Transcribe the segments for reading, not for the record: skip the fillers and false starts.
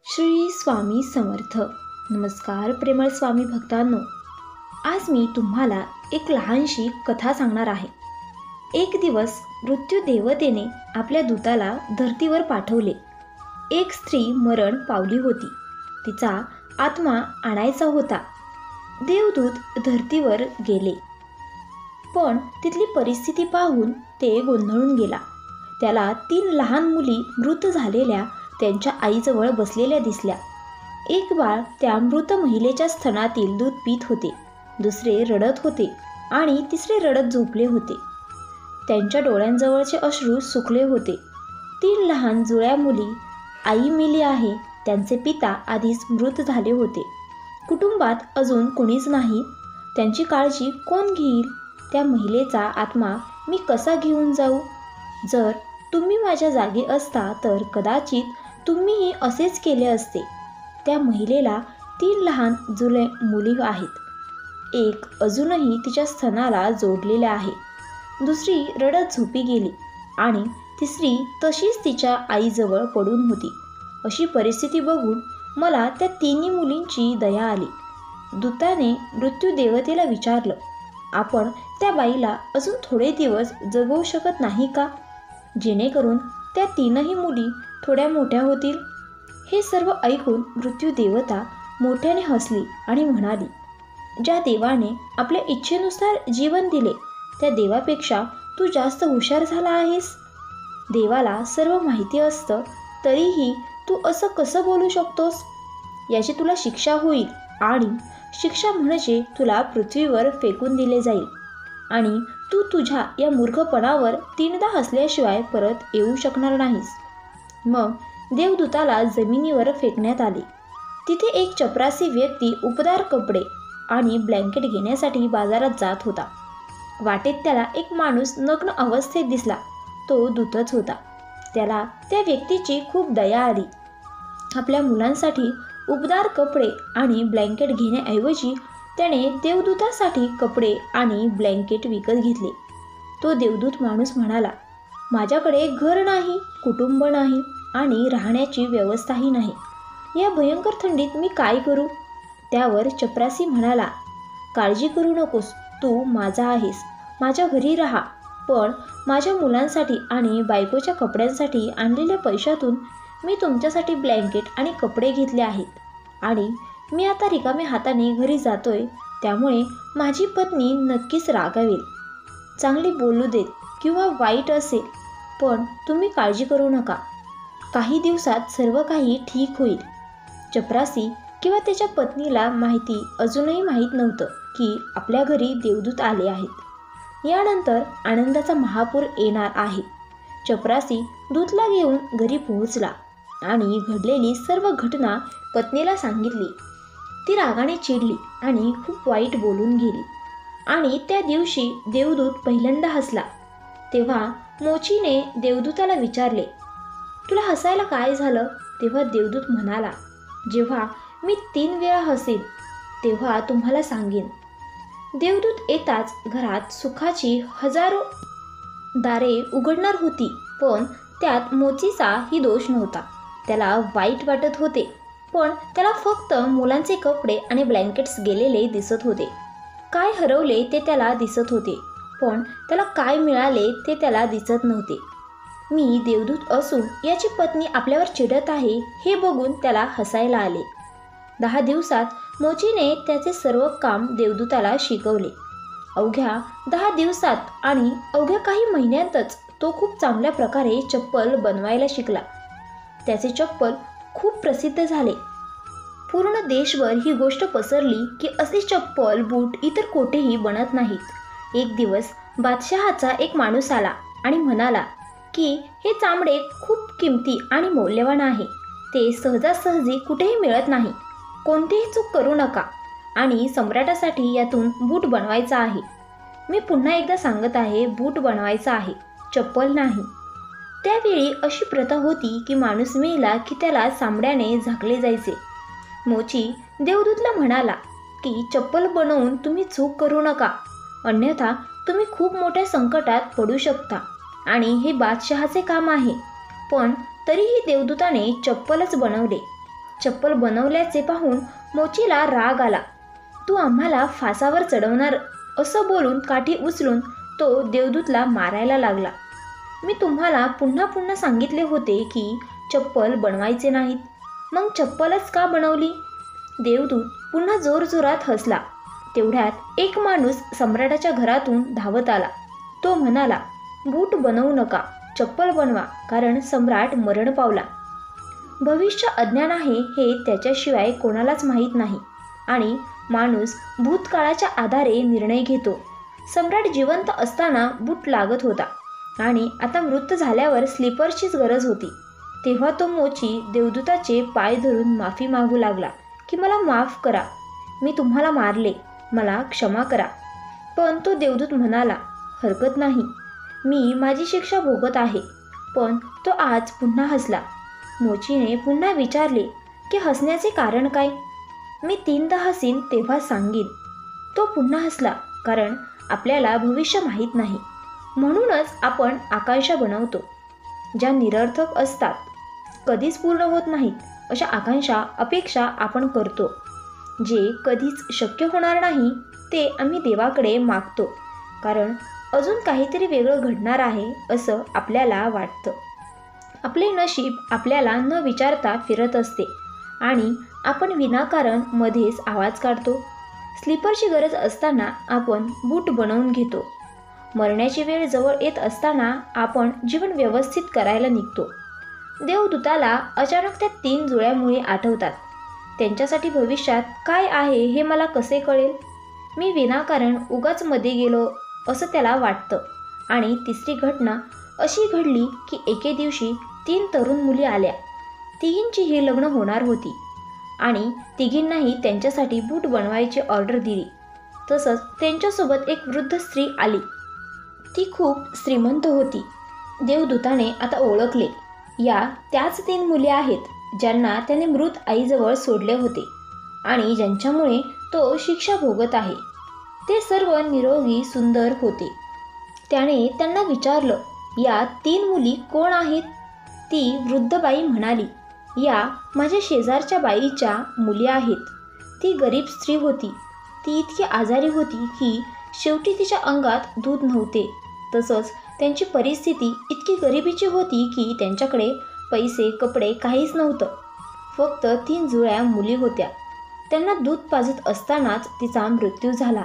श्री स्वामी समर्थ. नमस्कार प्रेमळ स्वामी भक्तांनो, आज मी तुम्हाला एक लहानशी कथा सांगणार आहे. एक दिवस मृत्यू देवतेने आपल्या दूताला धर्तीवर पाठवले. एक स्त्री मरण पावली होती. तिचा आत्मा आणायचा होता. देवदूत धर्तीवर गेले, पण तिथली परिस्थिती पाहून ते गोंधळून गेला. त्याला 3 लहान मुली मृत झालेल्या त्यांच्या आईजवळ बसलेल्या दिसल्या. एक बाळ त्या मृत महिलेच्या स्तनातील दूध पीत होते, दुसरे रडत होते आणि तिसरे रडत झोपले होते. त्यांच्या डोळ्यांजवळचे अश्रू सुकले होते. 3 लहान जुळ्या मुली, आई मेली आहे, त्यांचे पिता आधीच मृत झाले होते. कुटुंबात अजून कोणीच नाही. त्यांची काळजी कोण घेईल? त्या महिलेचा आत्मा मी कसा घेऊन जाऊ? जर तुम्ही माझ्या जागी असता तर कदाचित तुम्हीही असेच केले असते. त्या महिलेला 3 लहान जुळे मुली आहेत. एक अजूनही तिच्या स्तनाला जोडलेले आहे, दुसरी रडत झोपी गेली आणि तिसरी तशीच तिच्या आईजवळ पडून होती. अशी परिस्थिती बघून मला त्या 3 मुलींची दया आली. दूताने मृत्यू देवतेला विचारलं, आपण त्या बाईला अजून थोडे दिवस जगवू शकत नाही का, जेणेकरून त्या 3ही मुली थोड्या मोठ्या होतील? हे सर्व ऐकून मृत्यू देवता मोठ्याने हसली आणि म्हणाली, ज्या देवाने आपल्या इच्छेनुसार जीवन दिले त्या देवापेक्षा तू जास्त हुशार झाला आहेस. देवाला सर्व माहिती असतं, तरीही तू असं कसं बोलू शकतोस? याची तुला शिक्षा होईल आणि शिक्षा म्हणजे तुला पृथ्वीवर फेकून दिले जाईल आणि तू तुझ्या या मूर्खपणावर 3दा हसल्याशिवाय परत येऊ शकणार नाहीस. मग देवदूताला जमिनीवर फेकण्यात आले. तिथे एक चपरासी व्यक्ती उपदार कपडे आणि ब्लँकेट घेण्यासाठी बाजारात जात होता. वाटेत त्याला एक माणूस नग्न अवस्थेत दिसला. तो दूतच होता. त्याला त्या व्यक्तीची खूप दया आली. आपल्या मुलांसाठी उपदार कपडे आणि ब्लँकेट घेण्याऐवजी त्याने देवदूतासाठी कपडे आणि ब्लँकेट विकत घेतले. तो देवदूत माणूस म्हणाला, माझ्याकडे घर नाही, कुटुंब नाही आणि राहण्याची व्यवस्थाही नाही. या भयंकर थंडीत मी काय करू? त्यावर चपरासी म्हणाला, काळजी करू नकोस, तू माझा आहेस. माझ्या घरी राहा, पण माझ्या मुलांसाठी आणि बायकोच्या कपड्यांसाठी आणलेल्या पैशातून मी तुमच्यासाठी ब्लँकेट आणि कपडे घेतले आहेत आणि मी आता रिकाम्या हाताने घरी जातोय, त्यामुळे माझी पत्नी नक्कीच रागावेल. चांगली बोलू देत किंवा वाईट असेल, पण तुम्ही काळजी करू नका. काही दिवसात सर्व काही ठीक होईल. चपरासी किंवा त्याच्या पत्नीला अजूनही माहीत नव्हतं की आपल्या घरी देवदूत आले आहेत. यानंतर आनंदाचा महापूर येणार आहे. चपरासी दूतला घेऊन घरी पोहोचला आणि घडलेली सर्व घटना पत्नीला सांगितली. ती रागाने चिडली आणि खूप वाईट बोलून गेली. आणि त्या दिवशी देवदूत पहिल्यांदा हसला. तेव्हा मोचीने देवदूताला विचारले, तुला हसायला काय झालं? तेव्हा देवदूत म्हणाला, जेव्हा मी 3 वेळा हसेन तेव्हा तुम्हाला सांगेन. देवदूत येताच घरात सुखाची हजारो दारे उघडणार होती, पण त्यात मोचीचाही दोष नव्हता. त्याला वाईट वाटत होते, पण त्याला फक्त मुलांचे कपडे आणि ब्लँकेट्स गेलेले दिसत होते. काय हरवले ते त्याला दिसत होते, पण त्याला काय मिळाले ते त्याला दिसत नव्हते. मी देवदूत असून याची पत्नी आपल्यावर चिडत आहे हे बघून त्याला हसायला आले. 10 दिवसात मोचीने त्याचे सर्व काम देवदूताला शिकवले. अवघ्या 10 दिवसात आणि अवघ्या काही महिन्यांतच तो खूप चांगल्या प्रकारे चप्पल बनवायला शिकला. त्याचे चप्पल खूप प्रसिद्ध झाले. पूर्ण देशभर ही गोष्ट पसरली की असे चप्पल बूट इतर कोठेही बनत नाहीत. एक दिवस बादशहाचा एक माणूस आला आणि म्हणाला की हे चामडे खूप किमती आणि मौल्यवान आहे. ते सहजासहजी कुठेही मिळत नाही. कोणतीही चूक करू नका आणि सम्राटासाठी यातून बूट बनवायचा आहे. मी पुन्हा एकदा सांगत आहे, बूट बनवायचा आहे, चप्पल नाही. त्यावेळी अशी प्रथा होती की माणूस मेला की त्याला चामड्याने झाकले जायचे. मोची देवदूतला म्हणाला की चप्पल बनवून तुम्ही चूक करू नका, अन्यथा तुम्ही खूप मोठ्या संकटात पडू शकता आणि हे बादशहाचे काम आहे. पण तरीही देवदूताने चप्पलच बनवले. चप्पल बनवल्याचे पाहून मोचीला राग आला. तू आम्हाला फासावर चढवणार, असं बोलून काठी उचलून तो देवदूतला मारायला लागला. मी तुम्हाला पुन्हा पुन्हा सांगितले होते की चप्पल बनवायचे नाहीत, मग चप्पलच का बनवली? देवदूत पुन्हा जोरजोरात हसला. तेवढ्यात एक माणूस सम्राटाच्या घरातून धावत आला. तो म्हणाला, बूट बनवू नका, चप्पल बनवा, कारण सम्राट मरण पावला. भविष्य अज्ञान आहे हे त्याच्याशिवाय कोणालाच माहीत नाही आणि माणूस भूतकाळाच्या आधारे निर्णय घेतो. सम्राट जिवंत असताना बूट लागत होता आणि आता मृत झाल्यावर स्लीपरचीच गरज होती. तेव्हा तो मोची देवदूताचे पाय धरून माफी मागू लागला की मला माफ करा, मी तुम्हाला मारले, मला क्षमा करा. पण तो देवदूत म्हणाला, हरकत नाही, मी माझी शिक्षा भोगत आहे. पण तो आज पुन्हा हसला. मोचीने पुन्हा विचारले की हसण्याचे कारण काय? मी 3दा हसीन तेव्हा सांगीन. तो पुन्हा हसला, कारण आपल्याला भविष्य माहीत नाही, म्हणूनच आपण आकांक्षा बनवतो ज्या निरर्थक असतात, कधीच पूर्ण होत नाहीत. अशा आकांक्षा, अपेक्षा आपण करतो. जे कधीच शक्य होणार नाही ते आम्ही देवाकडे मागतो, कारण अजून काहीतरी वेगळं घडणार आहे असं आपल्याला वाटतं. आपले नशीब आपल्याला न विचारता फिरत असते आणि आपण विनाकारण मध्येच आवाज काढतो. स्लीपरची गरज असताना आपण बूट बनवून घेतो. मरण्याची वेळ जवळ येत असताना आपण जीवन व्यवस्थित करायला निघतो. देवदूताला अचानक त्या 3 जुळ्या मुली आठवतात. त्यांच्यासाठी भविष्यात काय आहे हे मला कसे कळेल? मी विनाकारण उगाच मध्ये गेलो असं त्याला वाटतं. आणि तिसरी घटना अशी घडली की एके दिवशी 3 तरुण मुली आल्या. तिघींचीही लग्न होणार होती आणि तिघींनाही त्यांच्यासाठी बूट बनवायची ऑर्डर दिली. तसंच त्यांच्यासोबत एक वृद्ध स्त्री आली. ती खूप श्रीमंत होती. देवदूताने आता ओळखले, या त्याच 3 मुली आहेत ज्यांना त्याने मृत आईजवळ सोडले होते आणि ज्यांच्यामुळे तो शिक्षा भोगत आहे. ते सर्व निरोगी सुंदर होते. त्याने त्यांना विचारलं, या 3 मुली कोण आहेत? ती वृद्ध बाई म्हणाली, या माझ्या शेजारच्या बाईच्या मुली आहेत. ती गरीब स्त्री होती. ती इतकी आजारी होती की शेवटी तिच्या अंगात दूध नव्हते. तसंच त्यांची परिस्थिती इतकी गरिबीची होती की त्यांच्याकडे पैसे, कपडे काहीच नव्हतं. फक्त 3 जुळ्या मुली होत्या. त्यांना दूध पाजत असतानाच तिचा मृत्यू झाला.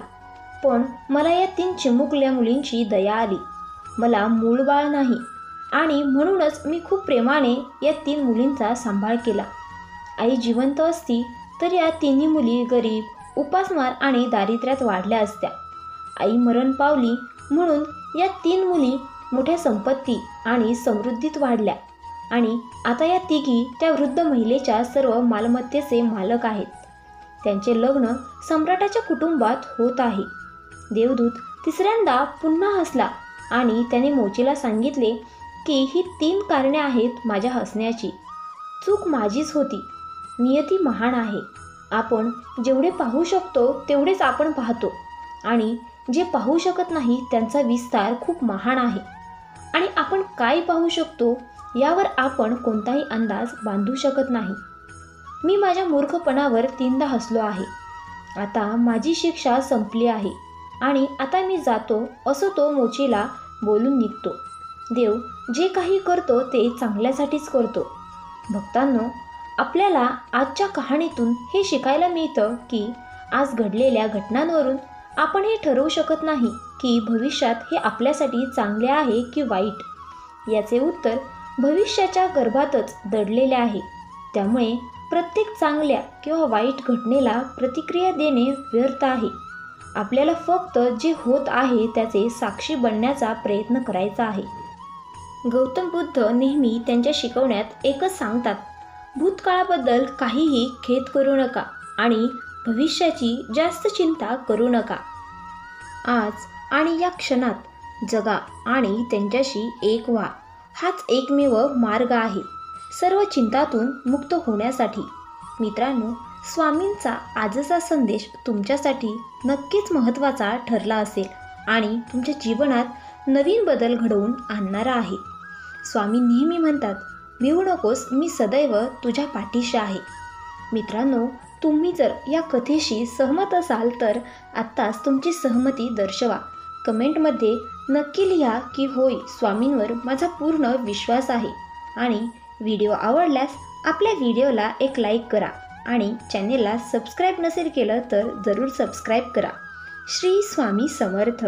पण मला या 3 चिमुकल्या मुलींची दया आली. मला मूळ बाळ नाही आणि म्हणूनच मी खूप प्रेमाने या 3 मुलींचा सांभाळ केला. आई जिवंत असती तर या 3ही मुली गरीब, उपासमार आणि दारिद्र्यात वाढल्या असत्या. आई मरण पावली म्हणून या 3 मुली मोठ्या संपत्ती आणि समृद्धीत वाढल्या आणि आता या तिघी त्या वृद्ध महिलेच्या सर्व मालमत्तेचे मालक आहेत. त्यांचे लग्न सम्राटाच्या कुटुंबात होत आहे. देवदूत तिसऱ्यांदा पुन्हा हसला आणि त्याने मोचीला सांगितले की ही 3 कारणे आहेत माझ्या हसण्याची. चूक माझीच होती. नियती महान आहे. आपण जेवढे पाहू शकतो तेवढेच आपण पाहतो आणि जे पाहू शकत नाही त्यांचा विस्तार खूप महान आहे. आणि आपण काय पाहू शकतो यावर आपण कोणताही अंदाज बांधू शकत नाही. मी माझ्या मूर्खपणावर 3दा हसलो आहे. आता माझी शिक्षा संपली आहे आणि आता मी जातो असं तो मोचीला बोलून निघतो. देव जे काही करतो ते चांगल्यासाठीच करतो. भक्तांनो, आपल्याला आजच्या कहाणीतून हे शिकायला मिळतं की आज घडलेल्या घटनांवरून आपण हे ठरवू शकत नाही की भविष्यात हे आपल्यासाठी चांगले आहे की वाईट. याचे उत्तर भविष्याच्या गर्भातच दडलेले आहे. त्यामुळे प्रत्येक चांगल्या किंवा वाईट घटनेला प्रतिक्रिया देणे व्यर्थ आहे. आपल्याला फक्त जे होत आहे त्याचे साक्षी बनण्याचा प्रयत्न करायचा आहे. गौतम बुद्ध नेहमी त्यांच्या शिकवण्यात एकच सांगतात, भूतकाळाबद्दल काहीही खेद करू नका आणि भविष्याची जास्त चिंता करू नका. आज आणि या क्षणात जगा आणि त्यांच्याशी एक व्हा. हाच एकमेव मार्ग आहे सर्व चिंतातून मुक्त होण्यासाठी. मित्रांनो, स्वामींचा आजचा संदेश तुमच्यासाठी नक्कीच महत्त्वाचा ठरला असेल आणि तुमच्या जीवनात नवीन बदल घडवून आणणारा आहे. स्वामी नेहमी म्हणतात, भिवू नकोस, मी सदैव तुझ्या पाठीशी आहे. मित्रांनो, तुम्ही जर या कथेशी सहमत असाल तर आत्ताच तुमची सहमती दर्शवा. कमेंटमध्ये नक्की लिहा की होय, स्वामींवर माझा पूर्ण विश्वास आहे. आणि व्हिडिओ आवडल्यास आपल्या व्हिडिओला एक लाईक करा आणि चॅनेलला सबस्क्राईब नसेल केलं तर जरूर सबस्क्राईब करा. श्री स्वामी समर्थ.